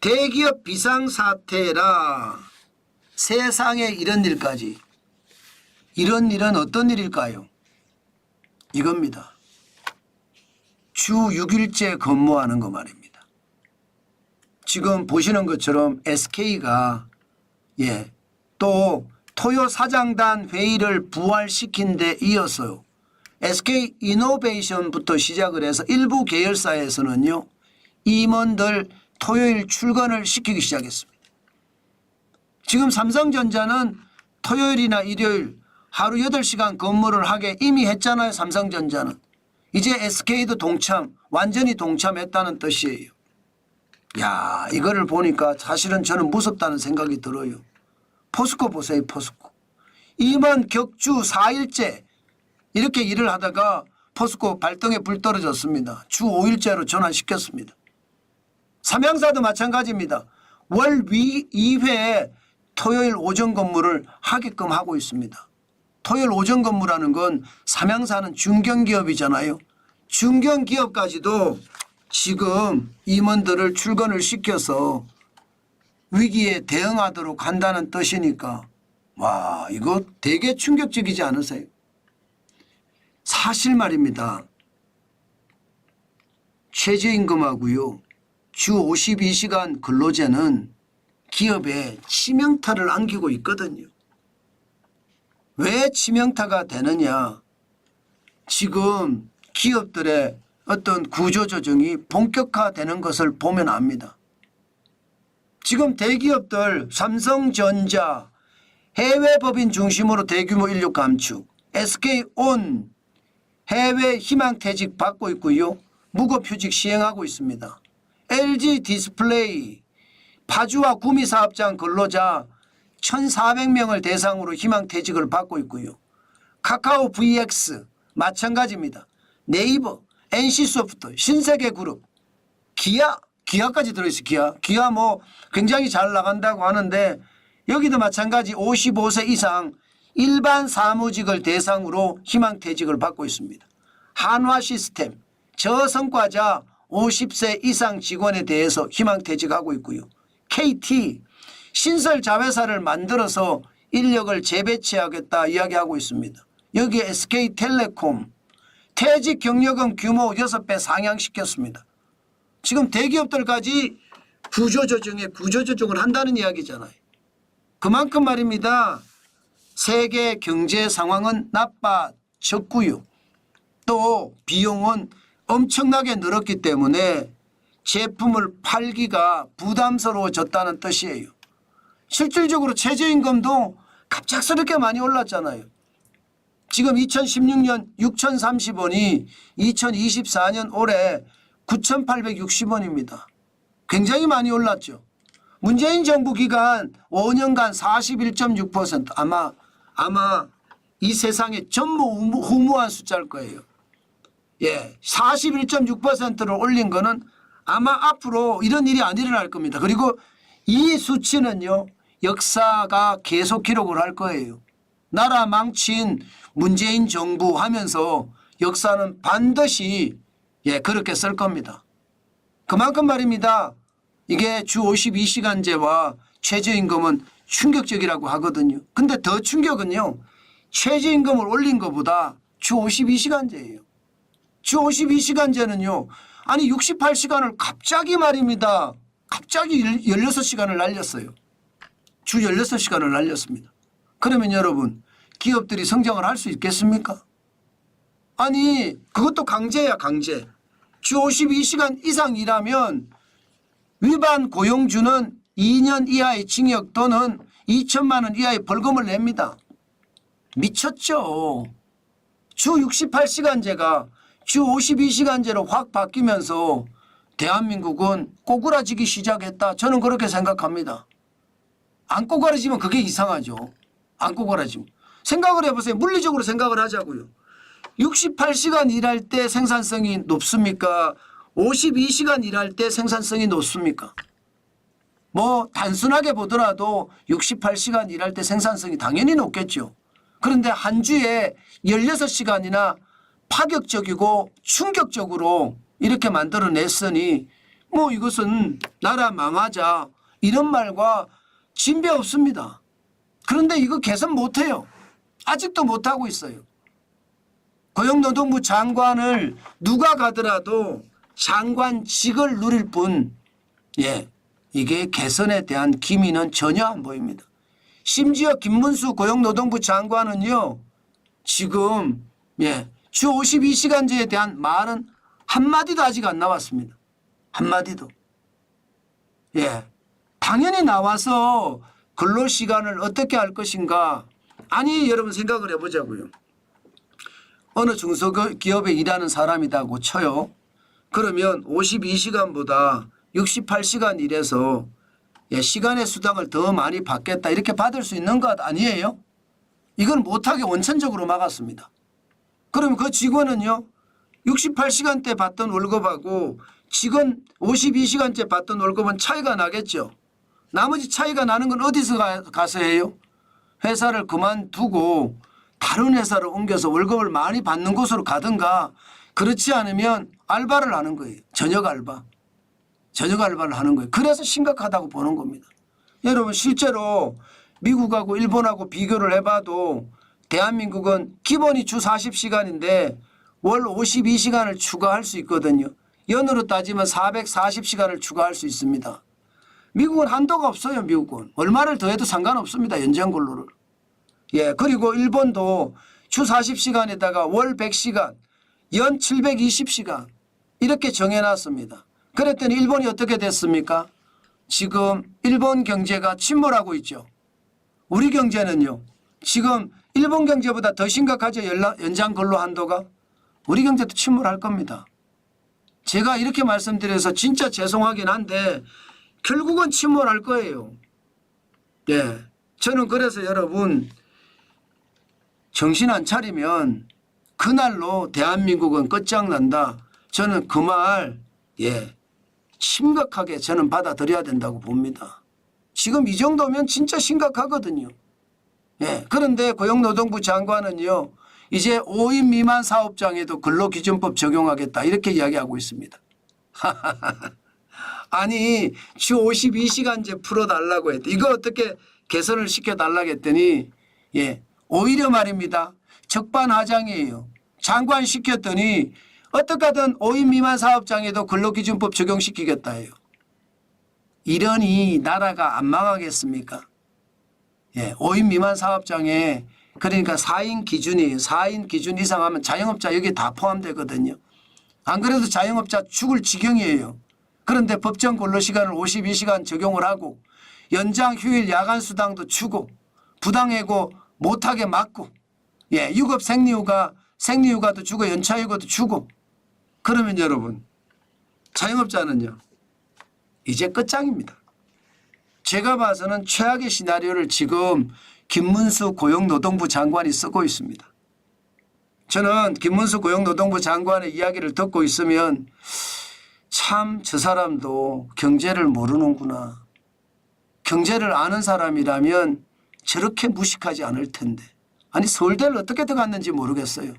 대기업 비상사태라 세상에 이런 일까지. 이런 일은 어떤 일일까요? 이겁니다. 주 6일째 근무하는 거 말입니다. 지금 보시는 것처럼 SK가 또 토요 사장단 회의를 부활시킨 데 이어서 SK 이노베이션부터 시작을 해서 일부 계열사에서는요. 임원들 토요일 출근을 시키기 시작했습니다. 지금 삼성전자는 토요일이나 일요일 하루 8시간 근무를 하게 이미 했잖아요. 삼성전자는. 이제 SK도 동참, 완전히 동참했다는 뜻이에요. 야, 이거를 보니까 사실은 저는 무섭다는 생각이 들어요. 포스코 보세요. 포스코. 임원 격주 4일째 이렇게 일을 하다가 포스코 발등에 불 떨어졌습니다. 주 5일째로 전환시켰습니다. 삼양사도 마찬가지입니다. 월 2회 토요일 오전 근무를 하게끔 하고 있습니다. 토요일 오전 근무라는 건 삼양사는 중견기업이잖아요. 중견기업까지도 지금 임원들을 출근을 시켜서 위기에 대응하도록 한다는 뜻이니까 와, 이거 되게 충격적이지 않으세요? 사실 말입니다. 최저임금하고요. 주 52시간 근로제는 기업에 치명타를 안기고 있거든요. 왜 치명타가 되느냐. 지금 기업들의 어떤 구조조정이 본격화되는 것을 보면 압니다. 지금 대기업들 삼성전자 해외 법인 중심으로 대규모 인력 감축, SK온 해외 희망퇴직 받고 있고요. 무급휴직 시행하고 있습니다. LG 디스플레이 파주와 구미 사업장 근로자 1,400명을 대상으로 희망퇴직을 받고 있고요. 카카오 VX 마찬가지입니다. 네이버, NC소프트, 신세계그룹, 기아까지 들어있어요. 기아 뭐 굉장히 잘 나간다고 하는데 여기도 마찬가지 55세 이상 일반 사무직을 대상으로 희망퇴직을 받고 있습니다. 한화시스템 저성과자 50세 이상 직원에 대해서 희망퇴직하고 있고요. KT 신설자회사를 만들어서 인력을 재배치하겠다 이야기하고 있습니다. 여기에 SK텔레콤 퇴직 경력은 규모 6배 상향시켰습니다. 지금 대기업들까지 구조조정을 한다는 이야기잖아요. 그만큼 말입니다. 세계 경제 상황은 나빠졌고요. 또 비용은 엄청나게 늘었기 때문에 제품을 팔기가 부담스러워졌다는 뜻이에요. 실질적으로 최저임금도 갑작스럽게 많이 올랐잖아요. 지금 2016년 6,030원이 2024년 올해 9,860원입니다. 굉장히 많이 올랐죠. 문재인 정부 기간 5년간 41.6% 아마 이 세상에 전무 후무한 숫자일 거예요. 41.6%를 올린 거는 아마 앞으로 이런 일이 안 일어날 겁니다. 그리고 이 수치는요. 역사가 계속 기록을 할 거예요. 나라 망친 문재인 정부 하면서 역사는 반드시 그렇게 쓸 겁니다. 그만큼 말입니다. 이게 주 52시간제와 최저임금은 충격적이라고 하거든요. 근데 더 충격은요. 최저임금을 올린 것보다 주 52시간제예요. 주 52시간제는요. 아니 68시간을 갑자기 말입니다. 갑자기 16시간을 날렸어요. 주 16시간을 날렸습니다. 그러면 여러분 기업들이 성장을 할 수 있겠습니까? 아니 그것도 강제야 강제. 주 52시간 이상 일하면 위반 고용주는 2년 이하의 징역 또는 2천만 원 이하의 벌금을 냅니다. 미쳤죠. 주 68시간제가 주 52시간제로 확 바뀌면서 대한민국은 꼬꾸라지기 시작했다. 저는 그렇게 생각합니다. 안 꼬꾸라지면 그게 이상하죠. 안 꼬꾸라지면. 생각을 해보세요. 물리적으로 생각을 하자고요. 68시간 일할 때 생산성이 높습니까? 52시간 일할 때 생산성이 높습니까? 뭐 단순하게 보더라도 68시간 일할 때 생산성이 당연히 높겠죠. 그런데 한 주에 16시간이나 파격적이고 충격적으로 이렇게 만들어냈으니 뭐 이것은 나라 망하자 이런 말과 진배 없습니다. 그런데 이거 개선 못해요. 아직도 못하고 있어요. 고용노동부 장관을 누가 가더라도 장관직을 누릴 뿐 이게 개선에 대한 기미는 전혀 안 보입니다. 심지어 김문수 고용노동부 장관은요. 지금 주 52시간제에 대한 말은 한마디도 아직 안 나왔습니다. 한마디도. 당연히 나와서 근로시간을 어떻게 할 것인가. 아니 여러분 생각을 해보자고요. 어느 중소기업에 일하는 사람이라고 쳐요. 그러면 52시간보다 68시간 일해서 시간의 수당을 더 많이 받겠다 이렇게 받을 수 있는 것 아니에요? 이건 못하게 원천적으로 막았습니다. 그러면 그 직원은요. 68시간대 받던 월급하고 지금 52시간째 받던 월급은 차이가 나겠죠. 나머지 차이가 나는 건 어디서 가서 해요? 회사를 그만두고 다른 회사를 옮겨서 월급을 많이 받는 곳으로 가든가 그렇지 않으면 알바를 하는 거예요. 저녁 알바. 저녁 알바를 하는 거예요. 그래서 심각하다고 보는 겁니다. 여러분 실제로 미국하고 일본하고 비교를 해봐도 대한민국은 기본이 주 40시간인데 월 52시간을 추가할 수 있거든요. 연으로 따지면 440시간을 추가할 수 있습니다. 미국은 한도가 없어요. 미국은. 얼마를 더해도 상관없습니다. 연장 근로를. 그리고 일본도 주 40시간에다가 월 100시간, 연 720시간 이렇게 정해놨습니다. 그랬더니 일본이 어떻게 됐습니까? 지금 일본 경제가 침몰하고 있죠. 우리 경제는요. 지금 일본 경제보다 더 심각하죠. 연장 근로 한도가. 우리 경제도 침몰할 겁니다. 제가 이렇게 말씀드려서 진짜 죄송하긴 한데 결국은 침몰할 거예요. 저는 그래서 여러분 정신 안 차리면 그날로 대한민국은 끝장난다. 저는 그 말 심각하게 저는 받아들여야 된다고 봅니다. 지금 이 정도면 진짜 심각하거든요. 그런데 고용노동부 장관은요. 이제 5인 미만 사업장에도 근로기준법 적용하겠다 이렇게 이야기하고 있습니다. 아니 주 52시간제 풀어달라고 했더니 이거 어떻게 개선을 시켜달라고 했더니 오히려 말입니다. 적반하장이에요. 장관 시켰더니 어떻게 하든 5인 미만 사업장에도 근로기준법 적용시키겠다 해요. 이러니 나라가 안 망하겠습니까? 5인 미만 사업장에 그러니까 4인 기준이에요. 4인 기준 이상 하면 자영업자 여기 다 포함되거든요. 안 그래도 자영업자 죽을 지경이에요. 그런데 법정 근로시간을 52시간 적용을 하고 연장 휴일 야간 수당도 주고 부당해고 못하게 막고 유급 생리휴가도 주고 연차휴가도 주고 그러면 여러분 자영업자는요. 이제 끝장입니다. 제가 봐서는 최악의 시나리오를 지금 김문수 고용노동부 장관이 쓰고 있습니다. 저는 김문수 고용노동부 장관의 이야기를 듣고 있으면 참 저 사람도 경제를 모르는구나. 경제를 아는 사람이라면 저렇게 무식하지 않을 텐데. 아니 서울대를 어떻게 들어갔는지 모르겠어요.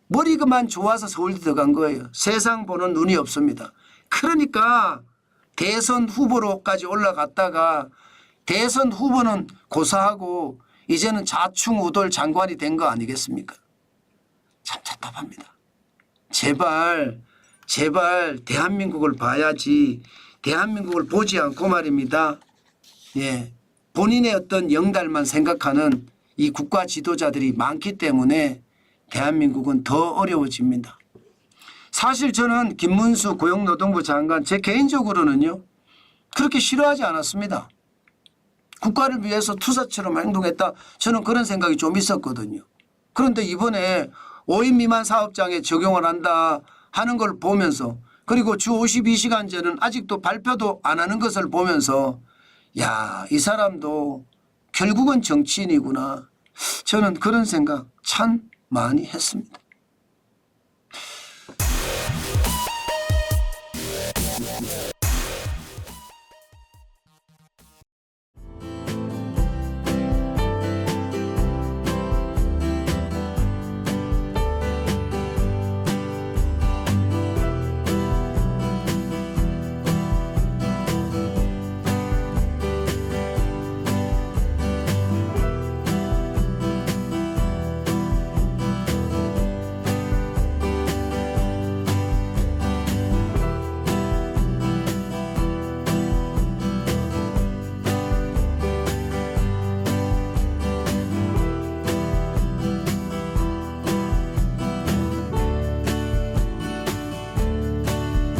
머리가만 좋아서 서울대 들어간 거예요. 세상 보는 눈이 없습니다. 그러니까 대선 후보로까지 올라갔다가 대선 후보는 고사하고 이제는 좌충우돌 장관이 된 거 아니겠습니까? 참 답답합니다. 제발 대한민국을 봐야지 대한민국을 보지 않고 말입니다. 본인의 어떤 영달만 생각하는 이 국가 지도자들이 많기 때문에 대한민국은 더 어려워집니다. 사실 저는 김문수 고용노동부 장관 제 개인적으로는요. 그렇게 싫어하지 않았습니다. 국가를 위해서 투사처럼 행동했다. 저는 그런 생각이 좀 있었거든요. 그런데 이번에 5인 미만 사업장에 적용을 한다 하는 걸 보면서 그리고 주 52시간제는 아직도 발표도 안 하는 것을 보면서 야, 이 사람도 결국은 정치인이구나. 저는 그런 생각 참 많이 했습니다.